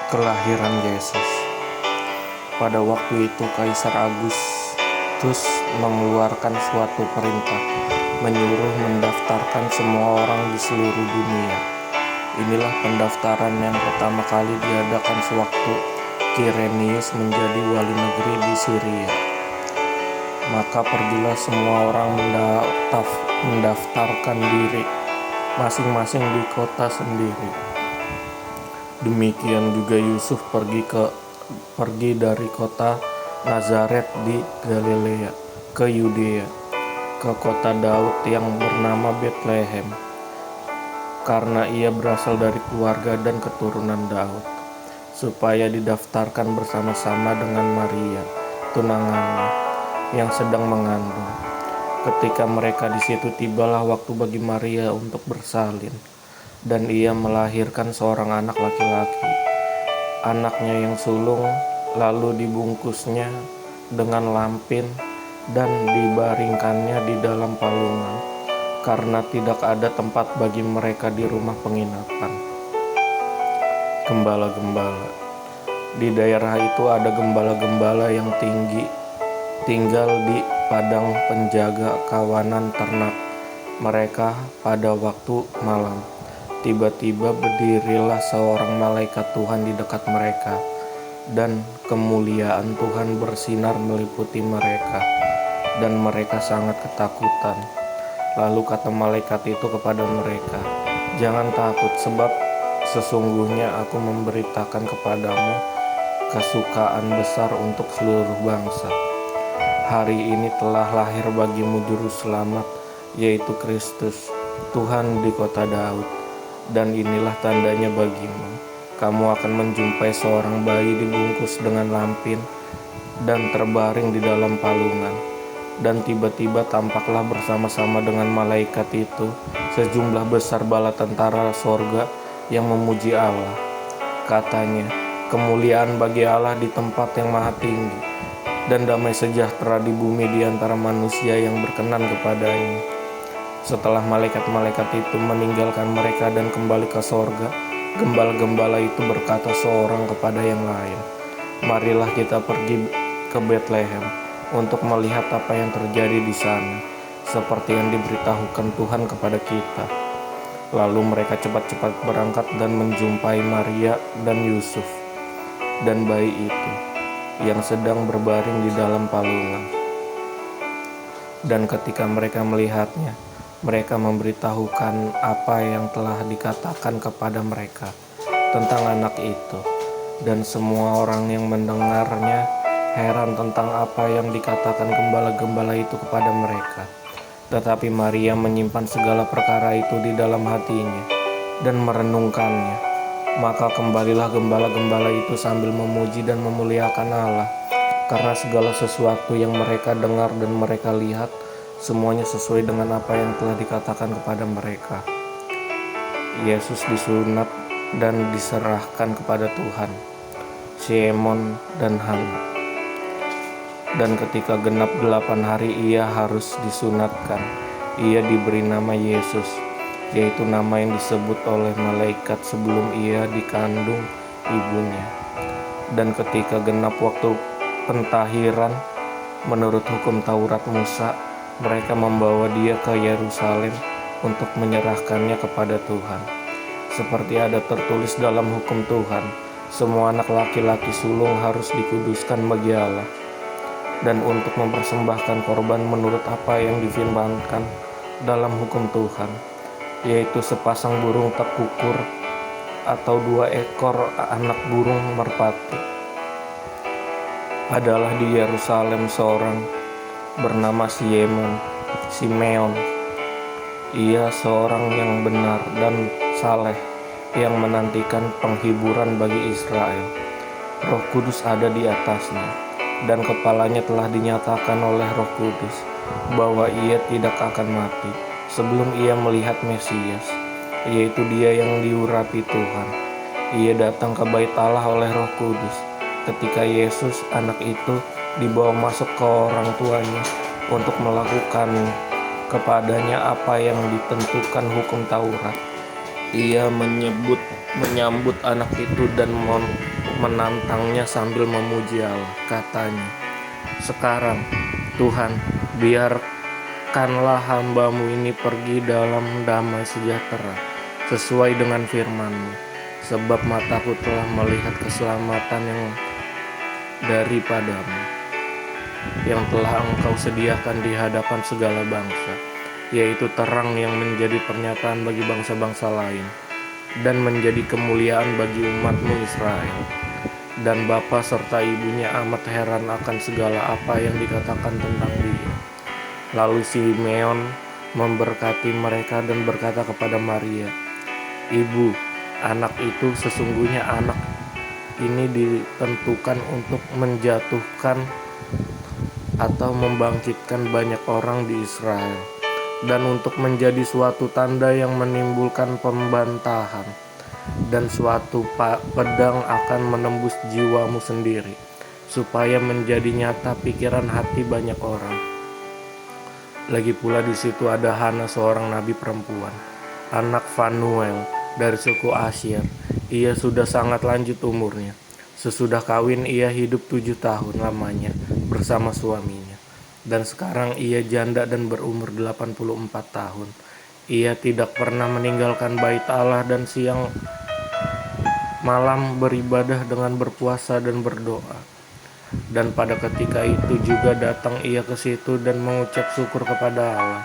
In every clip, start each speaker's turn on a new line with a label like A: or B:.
A: Kelahiran Yesus. Pada waktu itu Kaisar Agustus mengeluarkan suatu perintah, menyuruh mendaftarkan semua orang di seluruh dunia. Inilah pendaftaran yang pertama kali diadakan sewaktu Kirenius menjadi wali negeri di Syria. Maka pergilah semua orang mendaftarkan diri masing-masing di kota sendiri. Demikian juga Yusuf pergi dari kota Nazaret di Galilea ke Yudea, ke kota Daud yang bernama Betlehem, karena ia berasal dari keluarga dan keturunan Daud, supaya didaftarkan bersama-sama dengan Maria, tunangannya, yang sedang mengandung. Ketika mereka di situ, tibalah waktu bagi Maria untuk bersalin, dan ia melahirkan seorang anak laki-laki, anaknya yang sulung. Lalu dibungkusnya dengan lampin dan dibaringkannya di dalam palungan, karena tidak ada tempat bagi mereka di rumah penginapan. Gembala-gembala. Di daerah itu ada gembala-gembala yang tinggal di padang penjaga kawanan ternak mereka pada waktu malam. Tiba-tiba berdirilah seorang malaikat Tuhan di dekat mereka, dan kemuliaan Tuhan bersinar meliputi mereka, dan mereka sangat ketakutan. Lalu kata malaikat itu kepada mereka, "Jangan takut, sebab sesungguhnya aku memberitakan kepadamu kesukaan besar untuk seluruh bangsa. Hari ini telah lahir bagimu juru selamat, yaitu Kristus, Tuhan di kota Daud. Dan inilah tandanya bagimu, kamu akan menjumpai seorang bayi dibungkus dengan lampin dan terbaring di dalam palungan." Dan tiba-tiba tampaklah bersama-sama dengan malaikat itu sejumlah besar bala tentara sorga yang memuji Allah. Katanya, "Kemuliaan bagi Allah di tempat yang maha tinggi, dan damai sejahtera di bumi di antara manusia yang berkenan kepadanya." Setelah malaikat-malaikat itu meninggalkan mereka dan kembali ke sorga, gembala-gembala itu berkata seorang kepada yang lain, "Marilah kita pergi ke Betlehem untuk melihat apa yang terjadi di sana, seperti yang diberitahukan Tuhan kepada kita." Lalu mereka cepat-cepat berangkat dan menjumpai Maria dan Yusuf dan bayi itu yang sedang berbaring di dalam palungan. Dan ketika mereka melihatnya, mereka memberitahukan apa yang telah dikatakan kepada mereka tentang anak itu. Dan semua orang yang mendengarnya heran tentang apa yang dikatakan gembala-gembala itu kepada mereka. Tetapi Maria menyimpan segala perkara itu di dalam hatinya dan merenungkannya. Maka kembalilah gembala-gembala itu sambil memuji dan memuliakan Allah, karena segala sesuatu yang mereka dengar dan mereka lihat, semuanya sesuai dengan apa yang telah dikatakan kepada mereka. Yesus disunat dan diserahkan kepada Tuhan, Simon dan Hana. Dan ketika genap 8 hari ia harus disunatkan, ia diberi nama Yesus, yaitu nama yang disebut oleh malaikat sebelum ia dikandung ibunya. Dan ketika genap waktu pentahiran menurut hukum Taurat Musa, mereka membawa dia ke Yerusalem untuk menyerahkannya kepada Tuhan. Seperti ada tertulis dalam hukum Tuhan, semua anak laki-laki sulung harus dikuduskan bagi Allah, dan untuk mempersembahkan korban menurut apa yang difirmankan dalam hukum Tuhan, yaitu sepasang burung tekukur atau 2 ekor anak burung merpati. Adalah di Yerusalem seorang bernama Simeon. Ia seorang yang benar dan saleh, yang menantikan penghiburan bagi Israel. Roh Kudus ada di atasnya, dan kepalanya telah dinyatakan oleh Roh Kudus bahwa ia tidak akan mati sebelum ia melihat Mesias, yaitu dia yang diurapi Tuhan. Ia datang ke bait Allah oleh Roh Kudus ketika Yesus anak itu dibawa masuk ke orang tuanya untuk melakukan kepadanya apa yang ditentukan hukum Taurat. Ia menyambut anak itu dan menantangnya sambil memuji Allah. Katanya, "Sekarang, Tuhan, biarkanlah hamba-Mu ini pergi dalam damai sejahtera, sesuai dengan firman-Mu. Sebab mataku telah melihat keselamatan yang daripada-Mu, yang telah Engkau sediakan di hadapan segala bangsa, yaitu terang yang menjadi pernyataan bagi bangsa-bangsa lain, dan menjadi kemuliaan bagi umat-Mu Israel." Dan bapa serta ibunya amat heran akan segala apa yang dikatakan tentang dia. Lalu Simeon memberkati mereka dan berkata kepada Maria, "Ibu, anak itu sesungguhnya anak ini ditentukan untuk menjatuhkan atau membangkitkan banyak orang di Israel, dan untuk menjadi suatu tanda yang menimbulkan pembantahan, dan suatu pedang akan menembus jiwamu sendiri, supaya menjadi nyata pikiran hati banyak orang." Lagi pula di situ ada Hana, seorang nabi perempuan, anak Fanuel dari suku Asyir. Ia sudah sangat lanjut umurnya. Sesudah kawin ia hidup 7 tahun lamanya bersama suaminya. Dan sekarang ia janda dan berumur 84 tahun. Ia tidak pernah meninggalkan bait Allah dan siang malam beribadah dengan berpuasa dan berdoa. Dan pada ketika itu juga datang ia ke situ dan mengucap syukur kepada Allah,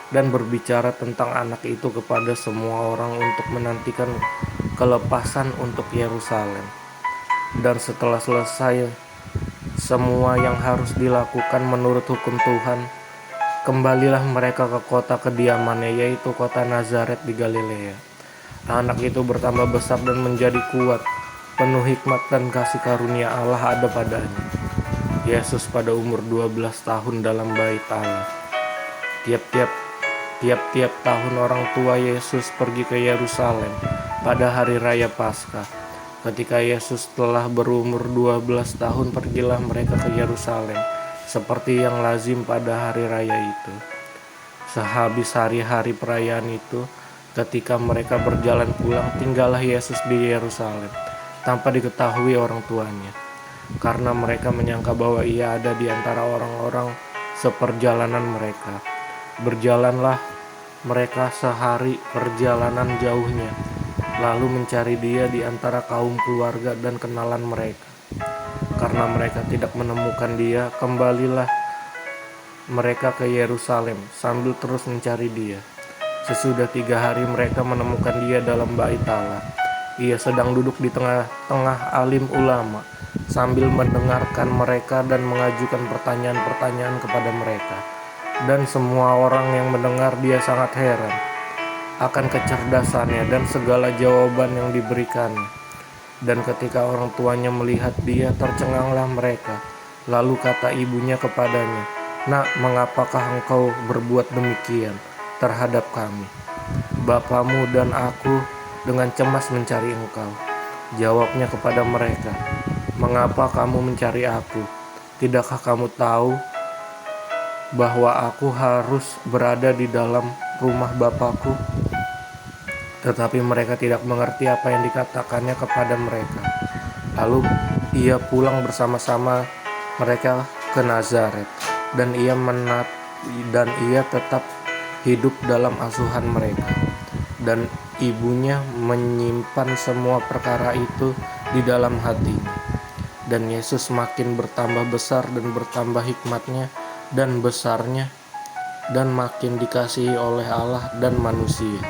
A: dan berbicara tentang anak itu kepada semua orang untuk menantikan kelepasan untuk Yerusalem. Dan setelah selesai semua yang harus dilakukan menurut hukum Tuhan, kembalilah mereka ke kota kediamannya, yaitu kota Nazaret di Galilea. Anak itu bertambah besar dan menjadi kuat, penuh hikmat dan kasih karunia Allah ada padanya. Yesus pada umur 12 tahun dalam bait Allah. Tiap-tiap tahun orang tua Yesus pergi ke Yerusalem pada hari raya Paskah. Ketika Yesus telah berumur 12 tahun, pergilah mereka ke Yerusalem seperti yang lazim pada hari raya itu. Sehabis hari-hari perayaan itu, ketika mereka berjalan pulang, tinggallah Yesus di Yerusalem tanpa diketahui orang tuanya, karena mereka menyangka bahwa ia ada di antara orang-orang seperjalanan mereka. Berjalanlah mereka sehari perjalanan jauhnya, lalu mencari dia di antara kaum keluarga dan kenalan mereka. Karena mereka tidak menemukan dia, kembalilah mereka ke Yerusalem sambil terus mencari dia. Sesudah 3 hari mereka menemukan dia dalam bait Allah. Ia sedang duduk di tengah-tengah alim ulama sambil mendengarkan mereka dan mengajukan pertanyaan-pertanyaan kepada mereka. Dan semua orang yang mendengar dia sangat heran akan kecerdasannya dan segala jawaban yang diberikannya. Dan ketika orang tuanya melihat dia, tercenganglah mereka. Lalu kata ibunya kepadanya, "Nak, mengapakah engkau berbuat demikian terhadap kami? Bapamu dan aku dengan cemas mencari engkau." Jawabnya kepada mereka, "Mengapa kamu mencari aku? Tidakkah kamu tahu bahwa aku harus berada di dalam rumah Bapakku?" Tetapi mereka tidak mengerti apa yang dikatakannya kepada mereka. Lalu ia pulang bersama-sama mereka ke Nazaret, dan ia tetap hidup dalam asuhan mereka. Dan ibunya menyimpan semua perkara itu di dalam hatinya. Dan Yesus makin bertambah besar dan bertambah hikmatnya dan besarnya, dan makin dikasihi oleh Allah dan manusia.